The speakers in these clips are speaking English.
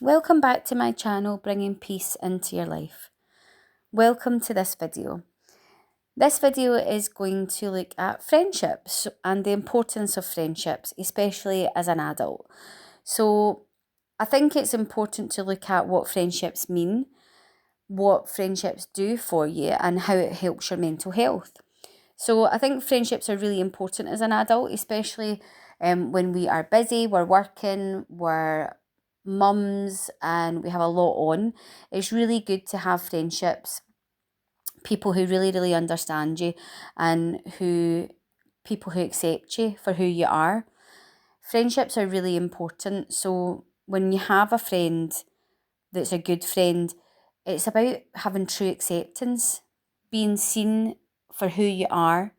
Welcome back to my channel, bringing peace into your life. Welcome to this video. This video is going to look at friendships and the importance of friendships, especially as an adult. So I think it's important to look at what friendships mean, what friendships do for you, and how it helps your mental health. So I think friendships are really important as an adult, especially when we are busy, we're working, we're mums, and we have a lot on. It's really good to have friendships, people who really understand you, and people who accept you for who you are. Friendships are really important. So when you have a friend that's a good friend, it's about having true acceptance, being seen for who you are,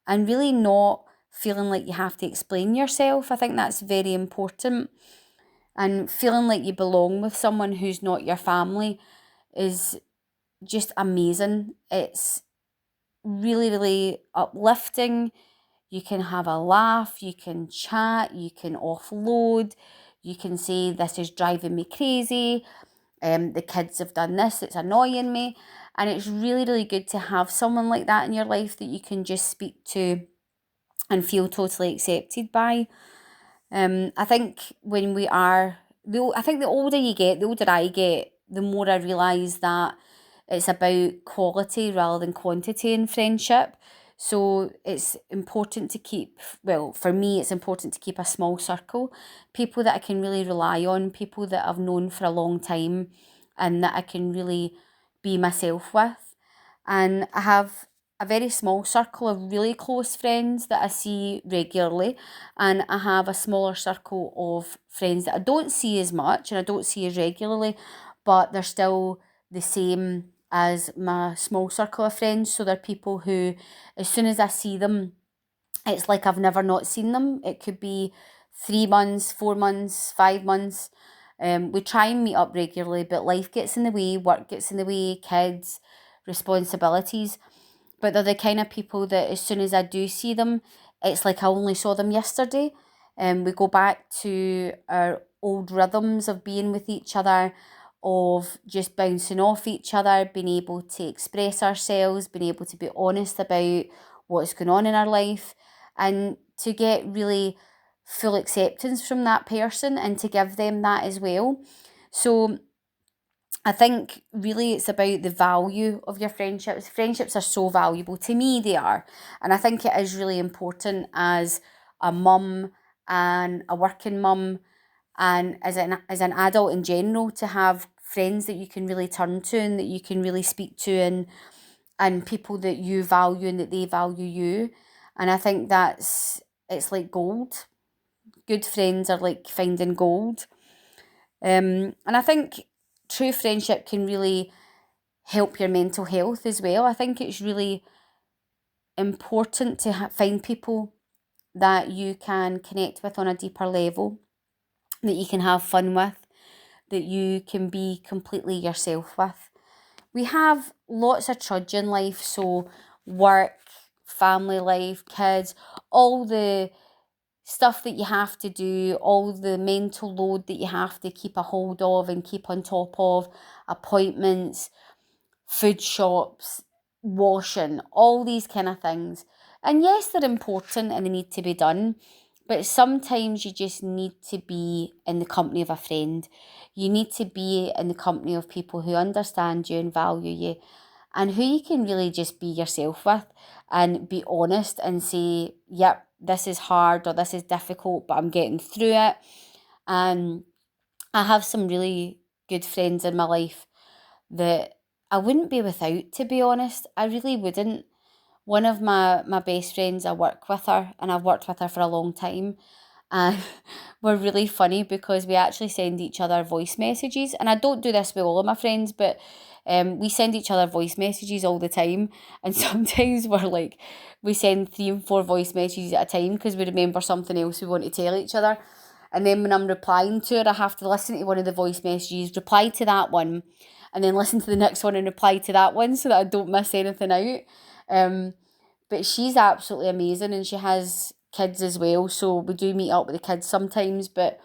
and really not feeling like you have to explain yourself. I think that's very important. And feeling like you belong with someone who's not your family is just amazing. It's really uplifting. You can have a laugh, you can chat, you can offload, you can say, "This is driving me crazy. The kids have done this, it's annoying me." And it's really good to have someone like that in your life that you can just speak to and feel totally accepted by. I think when we are, I think the older you get, the older I get, the more I realise that it's about quality rather than quantity in friendship. So it's important to keep, well, for me, it's important to keep a small circle, people that I can really rely on, people that I've known for a long time and that I can really be myself with. And I have a very small circle of really close friends that I see regularly, and I have a smaller circle of friends that I don't see as much and I don't see as regularly, but they're still the same as my small circle of friends. So they're people who, as soon as I see them, it's like I've never not seen them. It could be 3 months, 4 months, 5 months. We try and meet up regularly, but life gets in the way, work gets in the way, kids, responsibilities. But they're the kind of people that as soon as I do see them, it's like I only saw them yesterday. And we go back to our old rhythms of being with each other, of just bouncing off each other, being able to express ourselves, being able to be honest about what's going on in our life, and to get really full acceptance from that person and to give them that as well. So I think really it's about the value of your friendships. Friendships are so valuable. To me, they are. And I think it is really important as a mum and a working mum and as an adult in general to have friends that you can really turn to and that you can really speak to, and people that you value and that they value you. And I think it's like gold. Good friends are like finding gold. And I think true friendship can really help your mental health as well. I think it's really important to find people that you can connect with on a deeper level, that you can have fun with, that you can be completely yourself with. We have lots of trudge in life, so work, family life, kids, all the stuff that you have to do, all the mental load that you have to keep a hold of and keep on top of, appointments, food shops, washing, all these kind of things. And yes, they're important and they need to be done, but sometimes you just need to be in the company of a friend. You need to be in the company of people who understand you and value you, and who you can really just be yourself with and be honest and say, yep, this is hard or this is difficult, but I'm getting through it. And I have some really good friends in my life that I wouldn't be without, to be honest. I really wouldn't. One of my best friends, I work with her and I've worked with her for a long time. And we're really funny because we actually send each other voice messages. And I don't do this with all of my friends, but we send each other voice messages all the time. And sometimes we send 3 and 4 voice messages at a time because we remember something else we want to tell each other. And then when I'm replying to her, I have to listen to one of the voice messages, reply to that one, and then listen to the next one and reply to that one so that I don't miss anything out. But she's absolutely amazing and she has kids as well. So we do meet up with the kids sometimes, but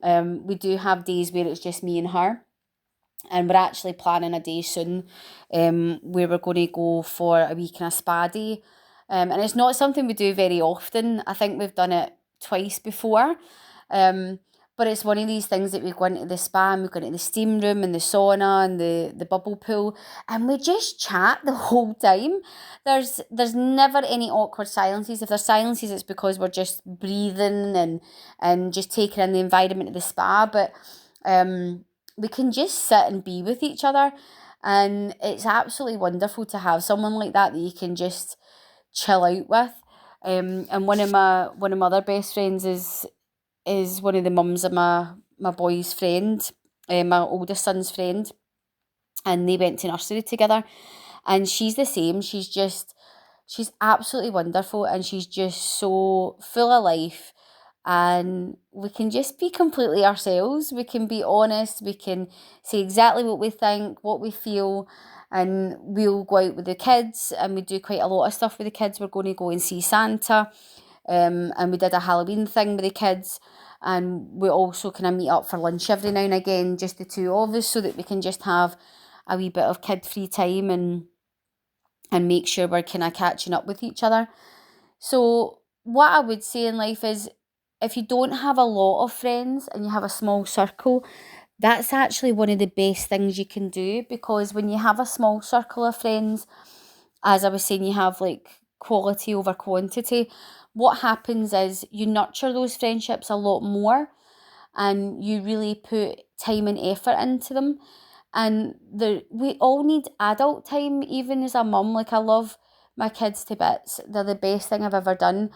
We do have days where it's just me and her. And we're actually planning a day soon where we're going to go for a week in a spa day. And it's not something we do very often. I think we've done it twice before. But it's one of these things that we go into the spa and we go into the steam room and the sauna and the bubble pool, and we just chat the whole time. There's never any awkward silences. If there's silences, it's because we're just breathing and just taking in the environment of the spa. But we can just sit and be with each other, and it's absolutely wonderful to have someone like that you can just chill out with. And one of my other best friends is one of the mums of my boy's friend, my oldest son's friend, and they went to nursery together. And she's the same. She's absolutely wonderful, and she's just so full of life, and we can just be completely ourselves. We can be honest, we can say exactly what we think, what we feel, and we'll go out with the kids, and we do quite a lot of stuff with the kids. We're going to go and see Santa, and we did a Halloween thing with the kids, and we also kind of meet up for lunch every now and again, just the two of us, so that we can just have a wee bit of kid free time and make sure we're kind of catching up with each other. So what I would say in life is, if you don't have a lot of friends and you have a small circle, that's actually one of the best things you can do, because when you have a small circle of friends, as I was saying, you have like quality over quantity. What happens is you nurture those friendships a lot more, and you really put time and effort into them. And we all need adult time, even as a mum. Like, I love my kids to bits. They're the best thing I've ever done.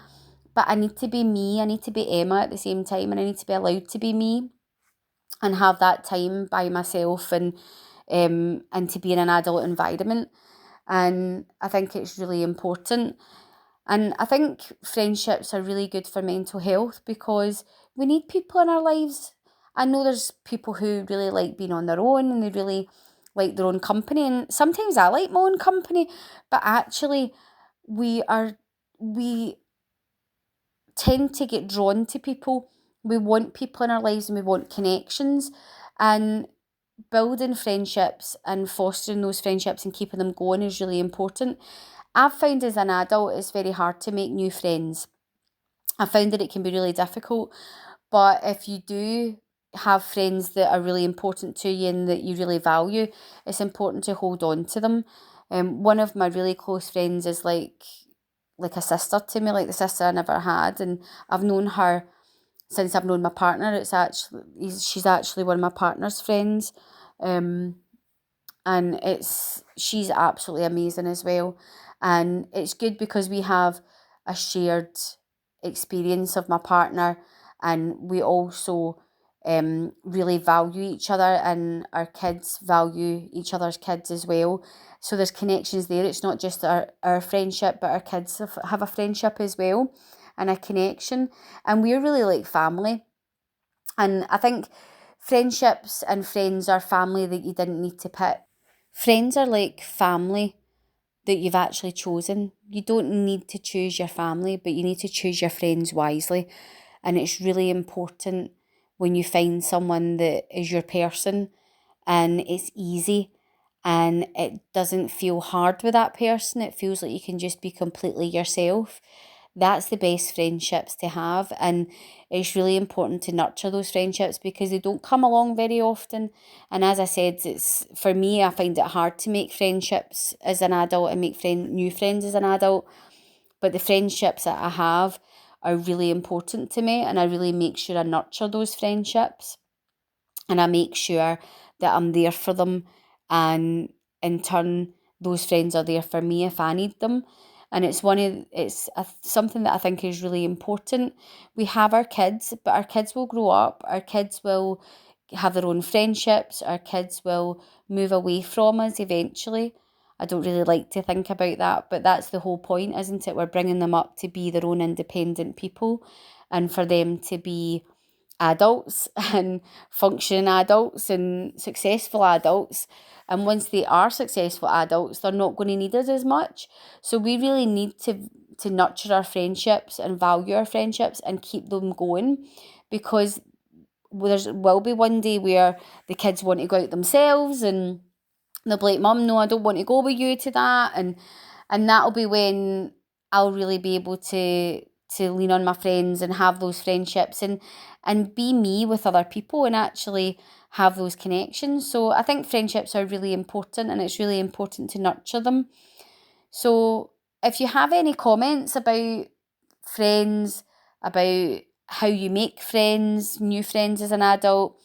But I need to be me. I need to be Emma at the same time, and I need to be allowed to be me and have that time by myself, and to be in an adult environment. And I think it's really important. And I think friendships are really good for mental health, because we need people in our lives. I know there's people who really like being on their own and they really like their own company. And sometimes I like my own company, but actually we tend to get drawn to people. We want people in our lives and we want connections. And building friendships and fostering those friendships and keeping them going is really important. I've found as an adult it's very hard to make new friends. I found that it can be really difficult, but if you do have friends that are really important to you and that you really value, it's important to hold on to them. One of my really close friends is like a sister to me, like the sister I never had, and I've known her since I've known my partner. She's actually one of my partner's friends, and she's absolutely amazing as well. And it's good because we have a shared experience of my partner, and we also really value each other, and our kids value each other's kids as well. So there's connections there. It's not just our friendship, but our kids have a friendship as well, and a connection. And we're really like family. And I think friendships and friends are family that you didn't need to pick. Friends are like family that you've actually chosen. You don't need to choose your family, but you need to choose your friends wisely. And it's really important when you find someone that is your person and it's easy and it doesn't feel hard with that person. It feels like you can just be completely yourself. That's the best friendships to have, and it's really important to nurture those friendships because they don't come along very often. And as I said, it's for me, I find it hard to make friendships as an adult and make new friends as an adult. But the friendships that I have are really important to me, and I really make sure I nurture those friendships, and I make sure that I'm there for them, and in turn those friends are there for me if I need them. And something that I think is really important. We have our kids, but our kids will grow up, our kids will have their own friendships, our kids will move away from us eventually. I don't really like to think about that, but that's the whole point, isn't it? We're bringing them up to be their own independent people, and for them to be adults and functioning adults and successful adults. And once they are successful adults, they're not going to need us as much. So we really need to nurture our friendships and value our friendships and keep them going, because will be one day where the kids want to go out themselves and they'll be like, Mum, no, I don't want to go with you to that. And that'll be when I'll really be able to lean on my friends and have those friendships and be me with other people and actually have those connections. So I think friendships are really important, and it's really important to nurture them. So if you have any comments about friends, about how you make friends, new friends as an adult,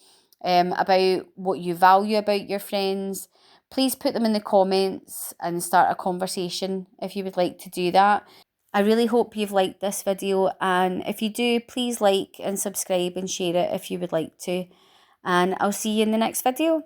about what you value about your friends, please put them in the comments and start a conversation if you would like to do that. I really hope you've liked this video, and if you do, please like and subscribe and share it if you would like to. And I'll see you in the next video.